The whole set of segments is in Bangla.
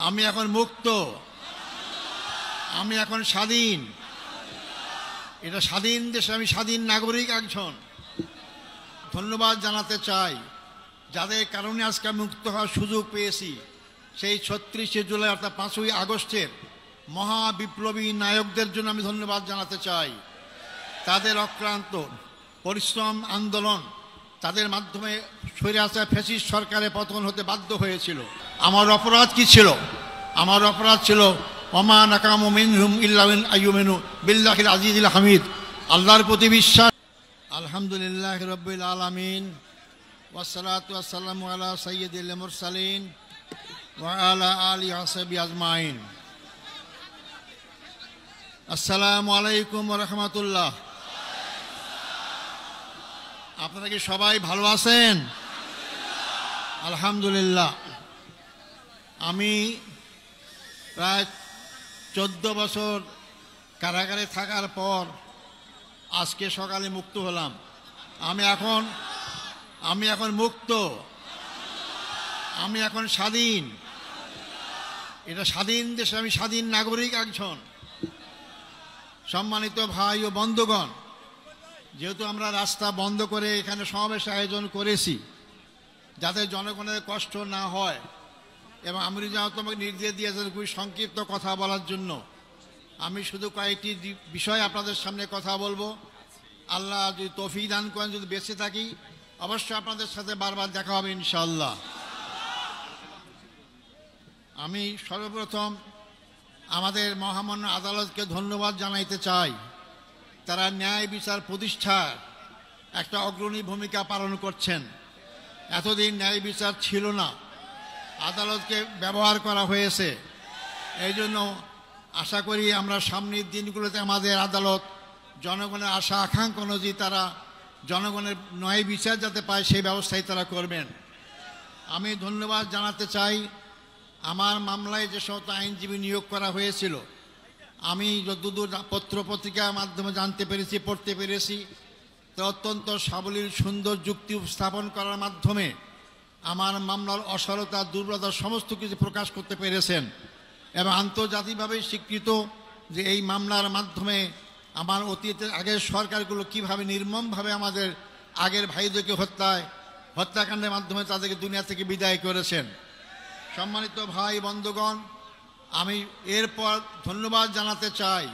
আমি এখন মুক্ত, আমি এখন স্বাধীন। এটা স্বাধীন দেশে আমি স্বাধীন নাগরিক একজন। ধন্যবাদ জানাতে চাই যাদের কারণে আজকে মুক্ত হওয়ার সুযোগ পেয়েছি। সেই ৩৬শে জুলাই অর্থাৎ ৫ই আগস্টের মহা বিপ্লবী নায়কদের জন্য আমি ধন্যবাদ জানাতে চাই। তাদের অক্লান্ত পরিশ্রম আন্দোলন, তাদের মাধ্যমে স্বৈরাচার ফ্যাসিস্ট সরকারের পতন হতে বাধ্য হয়েছিল। আমার অপরাধ কি ছিল? আমার অপরাধ ছিল ওমা নাকামু মিনহুম ইল্লা আন ইউমিনু বিল্লাহিল আজিজিল হামিদ, আল্লাহর প্রতি বিশ্বাস। আলহামদুলিল্লাহি রাব্বিল আলামিন ওয়াসসালাতু ওয়াসসালামু আলা সাইয়্যিদিল মুরসালিন ওয়া আলা আলিহি ওয়া সাহবিহি আজমাইন। আসসালামু আলাইকুম ওয়া রাহমাতুল্লাহ। আপনারা কি সবাই ভালো আছেন? আলহামদুলিল্লাহ। আমি প্রায় 14 বছর কারাগারে থাকার পর আজকে সকালে মুক্ত হলাম। আমি এখন মুক্ত, আমি এখন স্বাধীন। এটা স্বাধীন দেশে আমি স্বাধীন নাগরিক একজন। সম্মানিত ভাই ও বন্ধুগণ, যেহেতু আমরা রাস্তা বন্ধ করে এখানে সমাবেশ আয়োজন করেছি যাতে জনগণের কষ্ট না হয়, এবং আমি যেন তোমাকে নির্দেশ দিয়েছেন খুবই সংক্ষিপ্ত কথা বলার জন্য, আমি শুধু কয়েকটি বিষয় আপনাদের সামনে কথা বলবো। আল্লাহ যদি তৌফিক দান করেন, যদি বেঁচে থাকি অবশ্যই আপনাদের সাথে বারবার দেখা হবে ইনশাআল্লাহ। আমি সর্বপ্রথম আমাদের মহামান্য আদালতকে ধন্যবাদ জানাইতে চাই। তারা ন্যায় বিচার প্রতিষ্ঠার একটা অগ্রণী ভূমিকা পালন করছেন। এতদিন ন্যায় বিচার ছিল না, আদালতকে ব্যবহার করা হয়েছে। এই জন্য আশা করি আমরা সামনের দিনগুলোতে আমাদের আদালত জনগণের আশা আকাঙ্ক্ষা অনুযায়ী তারা জনগণের ন্যায় বিচার যাতে পায় সেই ব্যবস্থাই তারা করবেন। আমি ধন্যবাদ জানাতে চাই আমার মামলায় যে সমস্ত আইনজীবী নিয়োগ করা হয়েছিল, আমি যতদূর পত্র পত্রিকার মাধ্যমে জানতে পেরেছি, পড়তে পেরেছি, তো অত্যন্ত সাবলীল সুন্দর যুক্তি উপস্থাপন করার মাধ্যমে আমার মামলার অসারতা দুর্বলতা সমস্ত কিছু প্রকাশ করতে পেরেছেন। এবং আন্তর্জাতিকভাবে স্বীকৃত যে এই মামলার মাধ্যমে আমার অতীতের আগের সরকারগুলো কীভাবে নির্মমভাবে আমাদের আগের ভাইদেরকে হত্যাকাণ্ডের মাধ্যমে তাদেরকে দুনিয়া থেকে বিদায় করেছেন। সম্মানিত ভাই বন্ধুগণ, আমি এরপর ধন্যবাদ জানাতে চাই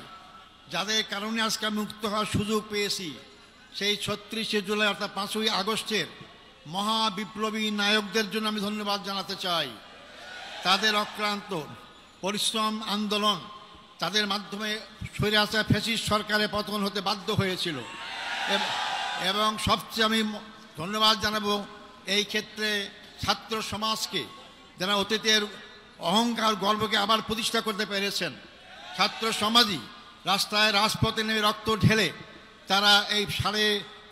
যাদের কারণে আজকে মুক্ত হওয়ার সুযোগ পেয়েছি। সেই ৩৬শে জুলাই অর্থাৎ ৫ই আগস্টের মহা বিপ্লবী নায়কদের জন্য আমি ধন্যবাদ জানাতে চাই। তাদের অক্লান্ত পরিশ্রম আন্দোলন, তাদের মাধ্যমে স্বৈরাচার ফ্যাসিস্ট সরকারের পতন হতে বাধ্য হয়েছিল। এবং সবচেয়ে আমি ধন্যবাদ জানাবো এই ক্ষেত্রে ছাত্র সমাজকে, যারা অতীতের অহংকার গর্বকে আবার প্রতিষ্ঠা করতে পেরেছেন। ছাত্র সমাজই রাস্তায় রাজপথে নেমে রক্ত ঢেলে তারা এই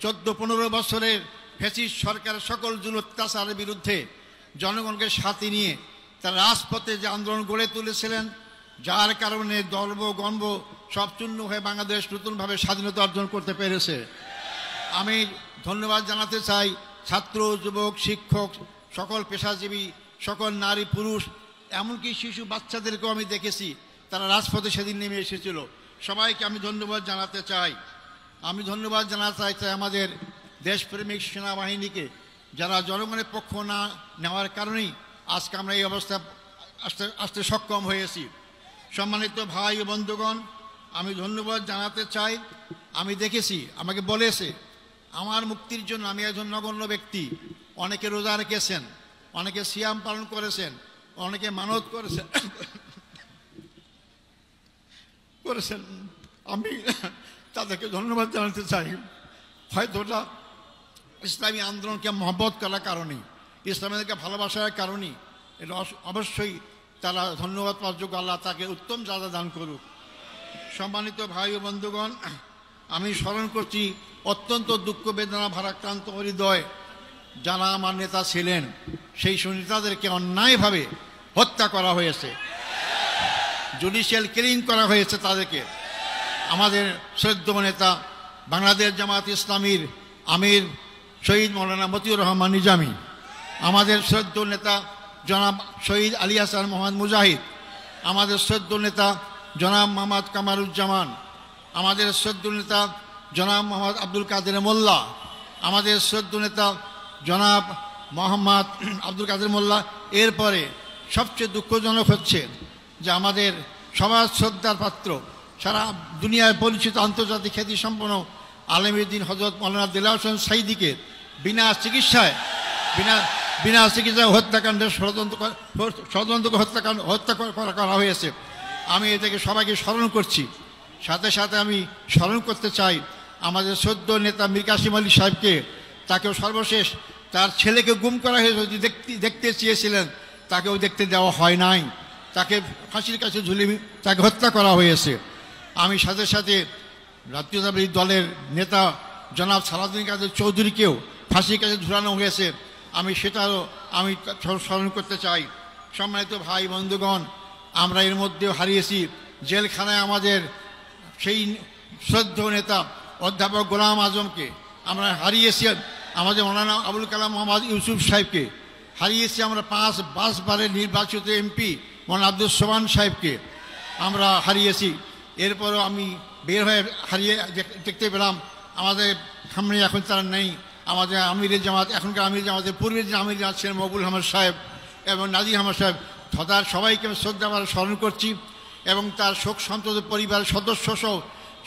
14.5 বছরের ফ্যাসিস্ট সরকারের সকল জুলুম অত্যাচারের বিরুদ্ধে জনগণকে সাথে নিয়ে তারা রাজপথে যে আন্দোলন গড়ে তুলেছিলেন, যার কারণে গর্ব গর্ব সব চূর্ণ হয়ে বাংলাদেশ নতুনভাবে স্বাধীনতা অর্জন করতে পেরেছে। আমি ধন্যবাদ জানাতে চাই ছাত্র, যুবক, শিক্ষক, সকল পেশাজীবী, সকল নারী পুরুষ, এমনকি শিশু বাচ্চাদেরকেও আমি দেখেছি তারা রাজপথে সেদিন নেমে এসেছিল। সবাইকে আমি ধন্যবাদ জানাতে চাই। আমি ধন্যবাদ জানাতে চাই আমাদের দেশপ্রেমিক সেনাবাহিনীকে, যারা জনগণের পক্ষ না নেওয়ার কারণেই আজকে আমরা এই অবস্থা আসতে সক্ষম হয়েছি। সম্মানিত ভাই ও বন্ধুগণ, আমি ধন্যবাদ জানাতে চাই। আমি দেখেছি, আমাকে বলেছে আমার মুক্তির জন্য আমি একজন নগণ্য ব্যক্তি। অনেকে রোজা রেখেছেন, অনেকে সিয়াম পালন করেছেন, অনেকে মানত করেছেন। আমি তাদেরকে ধন্যবাদ জানাতে চাই। হয়তো ওটা ইসলামী আন্দোলনকে মহব্বত করার কারণেই, ইসলামীদেরকে ভালোবাসার কারণেই, এটা অবশ্যই তারা ধন্যবাদ পাওয়ার যোগ্য। আল্লাহ তাকে উত্তম যাজা দান করুক। সম্মানিত ভাই ও বন্ধুগণ, আমি স্মরণ করছি অত্যন্ত দুঃখ বেদনা ভারাক্রান্ত হৃদয় যারা আমার নেতা ছিলেন, সেই নেতাদেরকে অন্যায়ভাবে হত্যা করা হয়েছে, জুডিশিয়াল কিলিং করা হয়েছে তাদেরকে। আমাদের শ্রদ্ধেয় নেতা বাংলাদেশ জামাত ইসলামীর আমির শহীদ মৌলানা মতিউর রহমান নিজামী, আমাদের শ্রদ্ধেয় নেতা জনাব শহীদ আলী হাসান মোহাম্মদ মুজাহিদ, আমাদের শ্রদ্ধেয় নেতা জনাব মোহাম্মদ কামারুজ্জামান, আমাদের শ্রদ্ধেয় নেতা জনাব মোহাম্মদ আব্দুল কাদের মোল্লা, আমাদের শ্রদ্ধেয় নেতা জনাব মোহাম্মদ আব্দুল কাদের মোল্লা। এরপরে সবচেয়ে দুঃখজনক হচ্ছে যে আমাদের সবার শ্রদ্ধার পাত্র, সারা দুনিয়ায় পরিচিত আন্তর্জাতিক খ্যাতিসম্পন্ন আলেমুদ্দিন হযরত মাওলানা দেলাওয়ার হোসেন সাঈদীকে বিনা চিকিৎসায় হত্যাকাণ্ডের ষড়যন্ত্র হত্যা করা হয়েছে। আমি এটাকে সবাইকে স্মরণ করছি। সাথে সাথে আমি স্মরণ করতে চাই আমাদের শ্রদ্ধেয় নেতা মীর কাসেম আলী সাহেবকে। তাকেও সর্বশেষ তার ছেলেকে গুম করা হয়েছে, দেখতে চেয়েছিলেন, তাকেও দেখতে দেওয়া হয় নাই, তাকে ফাঁসির কাছে ঝুলিয়ে তাকে হত্যা করা হয়েছে। আমি সাথে সাথে জাতীয়তাবাদী দলের নেতা জনাব সালাউদ্দিন কাদের চৌধুরীকেও ফাঁসির কাছে ঝুলানো হয়েছে, আমি সেটাও আমি স্মরণ করতে চাই। সম্মানিত ভাই বন্ধুগণ, আমরা এর মধ্যেও হারিয়েছি জেলখানায় আমাদের সেই শ্রদ্ধেয় নেতা অধ্যাপক গোলাম আজমকে, আমরা হারিয়েছি আমাদের মৌলানা আবুল কালাম মোহাম্মদ ইউসুফ সাহেবকে, হারিয়েছি আমরা 5 বারের নির্বাচিত এমপি মৌলানা আব্দুল সোবহান সাহেবকে আমরা হারিয়েছি। এরপরও আমি বের হয়ে দেখতে পেলাম আমাদের সামনে এখন তারা নেই। আমাদের আমিরের জামাত, এখনকার আমির জামাতের পূর্বের যে আমির জামাত ছিলেন মকবুল আহমদ সাহেব এবং নাজির আহমদ সাহেব, তার সবাইকে আমি শ্রদ্ধা স্মরণ করছি এবং তার শোক সন্তপ্ত পরিবারের সদস্য সহ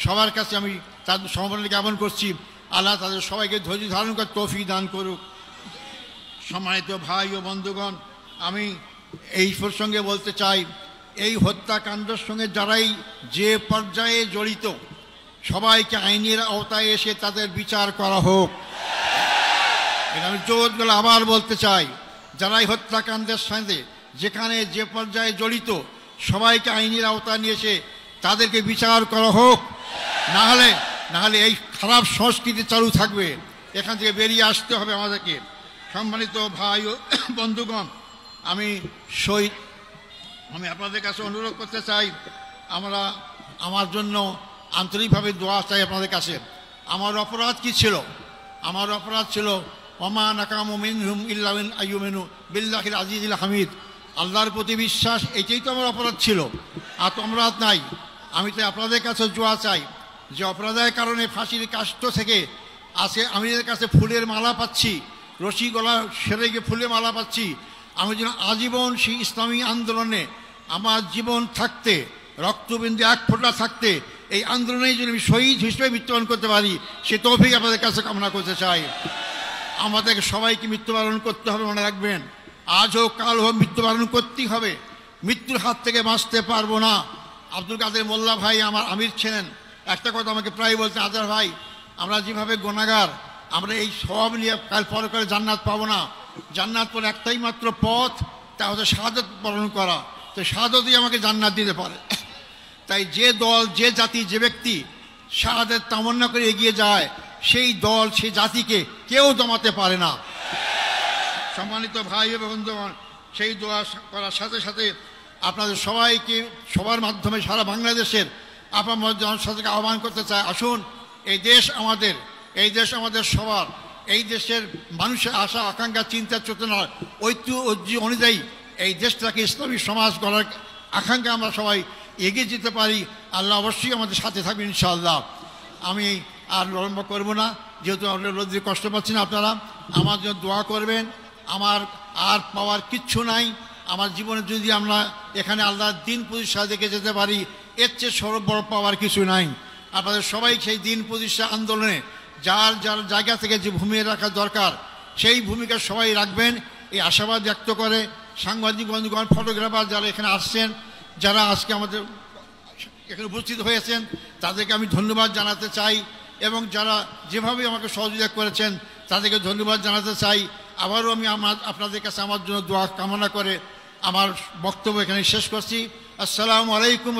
সবার কাছে আমি তার সমবেদনা জ্ঞাপন করছি। আল্লাহ তাদের সবাইকে ধৈর্য ধারণ করে তৌফিক দান করুক। সম্মানিত ভাই ও বন্ধুগণ, আমি এই প্রসঙ্গে বলতে চাই, এই হত্যাকাণ্ডের সঙ্গে যারাই যে পর্যায়ে জড়িত সবাইকে আইনের আওতায় এসে তাদের বিচার করা হোক। এটা আমি জোর করে আবার বলতে চাই, যারাই হত্যাকাণ্ডের সাথে যেখানে যে পর্যায়ে জড়িত সবাইকে আইনের আওতায় নিয়ে এসে তাদেরকে বিচার করা হোক। না হলে এই খারাপ সংস্কৃতি চালু থাকবে, এখান থেকে বেরিয়ে আসতে হবে আমাদেরকে। সম্মানিত ভাই ও বন্ধুগণ, আমি আপনাদের কাছে অনুরোধ করতে চাই, আমার জন্য আন্তরিকভাবে দোয়া চাই আপনাদের কাছে। আমার অপরাধ কি ছিল? আমার অপরাধ ছিল ওমা নাকামু মিনহুম ইল্লা আন আইয়ুমিনু বিল্লাহিল আজিজিল হামিদ, আল্লাহর প্রতি বিশ্বাস, এটাই তো আমার অপরাধ ছিল, আর তো অপরাধ নাই। আমি তো আপনাদের কাছে দোয়া চাই যে অপরাধের কারণে ফাঁসির কাষ্ঠ থেকে আজকে আমিদের কাছে ফুলের মালা পাচ্ছি, রশি গলা সেরে গিয়ে ফুলের মালা পাচ্ছি। আমি যেন আজীবন সেই ইসলামী আন্দোলনে আমার জীবন থাকতে, রক্তবিন্দু এক ফোঁটা থাকতে এই আন্দোলনেই যদি আমি শহীদ হিসেবে মৃত্যুবরণ করতে পারি, সে তৌফিক আপনাদের কাছে কামনা করতে চাই। আমাদেরকে সবাইকে মৃত্যুবরণ করতে হবে, মনে রাখবেন, আজ হোক কাল হোক মৃত্যুবরণ করতেই হবে, মৃত্যুর হাত থেকে বাঁচতে পারবো না। আব্দুল কাদের মোল্লা ভাই আমার আমির ছিলেন, একটা কথা আমাকে প্রায় বলতে, আজার ভাই, আমরা যেভাবে গুনাহগার, আমরা এই সব নিয়ে কাল পরে করে জান্নাত পাবো না। জান্নাত পরে একটাই মাত্র পথ, তা হচ্ছে শাহাদাত বরণ করা। তো শাহাদাতই আমাকে জান্নাত দিতে পারে। তাই যে দল, যে জাতি, যে ব্যক্তি শাহাদাত তামান্না করে এগিয়ে যায়, সেই দল, সেই জাতিকে কেউ দমাতে পারে না। সম্মানিত ভাই এবং বন্ধুগণ, সেই দোয়া করার সাথে সাথে আপনাদের সবাইকে, সবার মাধ্যমে সারা বাংলাদেশের আপনার জনসাধারণকে আহ্বান করতে চাই, আসুন, এই দেশ আমাদের, এই দেশ আমাদের সবার, এই দেশের মানুষের আশা আকাঙ্ক্ষা, চিন্তা চেতনা, ঐতিহ্য অনুযায়ী এই দেশটাকে ইসলামী সমাজ গড়ার আকাঙ্ক্ষা আমরা সবাই এগিয়ে যেতে পারি। আল্লাহ অবশ্যই আমাদের সাথে থাকবেন ইনশাআল্লাহ। আমি আর বিলম্ব করব না, যেহেতু আমরা রোদ্রে কষ্ট পাচ্ছি না, আপনারা আমার জন্য দোয়া করবেন। আমার আর পাওয়ার কিচ্ছু নাই, আমার জীবনে যদি আমরা এখানে আল্লাহর দিন প্রতিষ্ঠা দেখে যেতে পারি, এর চেয়ে সর্ব বড় পাওয়ার কিছু নাই। আপনাদের সবাই সেই দিন প্রতিষ্ঠা আন্দোলনে যার যার জায়গা থেকে যে ভূমিকা রাখা দরকার, সেই ভূমিকা সবাই রাখবেন, এই আশাবাদ ব্যক্ত করে সাংবাদিক বন্ধুগণ, ফটোগ্রাফার যারা এখানে আসছেন, যারা আজকে আমাদের এখানে উপস্থিত হয়েছেন, তাদেরকে আমি ধন্যবাদ জানাতে চাই এবং যারা যেভাবে আমাকে সহযোগিতা করেছেন তাদেরকে ধন্যবাদ জানাতে চাই। আবারও আমি আপনাদের কাছে আমার জন্য দোয়া কামনা করে আমার বক্তব্য এখানে শেষ করছি। আসসালামু আলাইকুম।